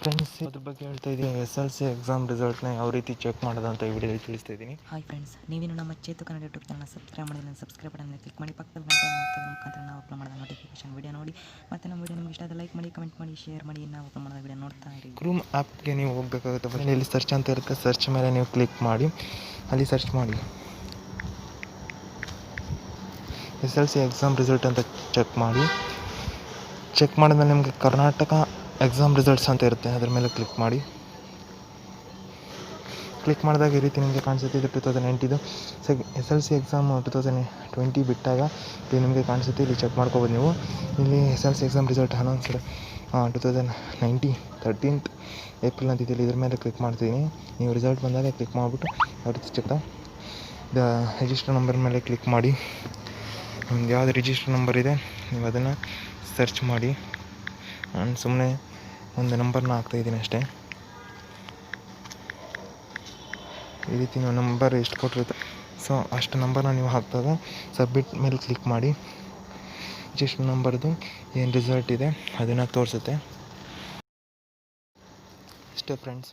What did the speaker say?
Friends, ಅದ್ರ ಬಗ್ಗೆ ಹೇಳ್ತಾ ಇದ್ದೀನಿ. SLC ಎಕ್ಸಾಮ್ ರಿಸಲ್ಟ್ನ ಯಾವ ರೀತಿ ಚೆಕ್ ಮಾಡೋದು ಅಂತ ಈ ವಿಡಿಯೋದಲ್ಲಿ ತಿಳಿಸ್ತಾ ಇದ್ದೀನಿ. ಹಾಯ್ ಫ್ರೆಂಡ್ಸ್, ನೀವೇನು ನಮ್ಮ ಚೇತು ಕನ್ನಡ ಯೂಟ್ಯೂಬ್ ಚಾನಲ್ನ ಸಬ್ಸ್ಕ್ರೈಬ್ ಮಾಡಿಲ್ಲ, ಸಬ್ಸ್ಕ್ರೈಬ್ ಬಟನ್ ಕ್ಲಿಕ್ ಮಾಡಿ, ಪಕ್ಕದ ಗಂಟೆ ಮುಖಾಂತರ ನಾವು ಅಪ್ಲೋಡ್ ಮಾಡಿದ ನೋಟಿಫಿಕೇಶನ್ ವಿಡಿಯೋ ನೋಡಿ. ಮತ್ತು ನಮ್ಮ ವಿಡಿಯೋ ನಿಮಗೆ ಇಷ್ಟ ಆದ ಲೈಕ್ ಮಾಡಿ, ಕಮೆಂಟ್ ಮಾಡಿ, ಶೇರ್ ಮಾಡಿ. ನಾವು ಅಪ್ಲೋಡ್ ಮಾಡಿದ ವಿಡಿಯೋ ನೋಡ್ತಾ ಇರಿ. ಕ್ರೂಮ್ ಆ್ಯಪ್ಗೆ ನೀವು ಹೋಗಬೇಕಾಗುತ್ತೆ. ಇಲ್ಲಿ ಸರ್ಚ್ ಅಂತ ಇರುತ್ತೆ, ಸರ್ಚ್ ಮೇಲೆ ನೀವು ಕ್ಲಿಕ್ ಮಾಡಿ ಅಲ್ಲಿ ಸರ್ಚ್ ಮಾಡಿ SLC ಎಕ್ಸಾಮ್ ರಿಸಲ್ಟ್ ಅಂತ ಚೆಕ್ ಮಾಡಿ. ಚೆಕ್ ಮಾಡಿದ್ಮೇಲೆ ನಿಮಗೆ ಕರ್ನಾಟಕ ಎಕ್ಸಾಮ್ ರಿಸಲ್ಟ್ಸ್ ಅಂತ ಇರುತ್ತೆ, ಅದ್ರ ಮೇಲೆ ಕ್ಲಿಕ್ ಮಾಡಿ. ಕ್ಲಿಕ್ ಮಾಡಿದಾಗ ಈ ರೀತಿ ನಿಮಗೆ ಕಾಣಿಸುತ್ತೆ. ಇದು 2019 SLC ಎಕ್ಸಾಮ್ 2020 ಬಿಟ್ಟಾಗ ಇಲ್ಲಿ ನಿಮಗೆ ಕಾಣಿಸುತ್ತೆ. ಇಲ್ಲಿ ಚೆಕ್ ಮಾಡ್ಕೋಬೋದು ನೀವು. ಇಲ್ಲಿ SLC exam result announced 2019 13th April ಅಂತಿದ್ದಲ್ಲಿ ಇದ್ರ ಮೇಲೆ ಕ್ಲಿಕ್ ಮಾಡ್ತೀನಿ. ನೀವು ರಿಸಲ್ಟ್ ಬಂದಾಗ ಕ್ಲಿಕ್ ಮಾಡಿಬಿಟ್ಟು ಯಾವ ರೀತಿ ಚೆಕ್ ರಿಜಿಸ್ಟರ್ ನಂಬರ್ ಮೇಲೆ ಕ್ಲಿಕ್ ಮಾಡಿ. ನಿಮ್ದು ಯಾವ್ದು ರಿಜಿಸ್ಟರ್ ನಂಬರ್ ಇದೆ ನೀವು ಅದನ್ನು ಸರ್ಚ್ ಮಾಡಿ. ನಾನು ಸುಮ್ಮನೆ ಒಂದು ನಂಬರ್ನ ಹಾಕ್ತಾಯಿದ್ದೀನಿ ಅಷ್ಟೇ. ಈ ರೀತಿ ನೀವು ನಂಬರ್ ಎಷ್ಟು ಕೊಟ್ಟಿರುತ್ತೆ ಸೊ ಅಷ್ಟು ನಂಬರ್ನ ನೀವು ಹಾಕಿದಾಗ ಸಬ್ಮಿಟ್ ಮೇಲೆ ಕ್ಲಿಕ್ ಮಾಡಿ. ರಿಜಿಸ್ಟರ್ ನಂಬರ್ದು ಏನು ರಿಸಲ್ಟ್ ಇದೆ ಅದನ್ನು ತೋರಿಸುತ್ತೆ. ಇಷ್ಟೇ ಫ್ರೆಂಡ್ಸ್.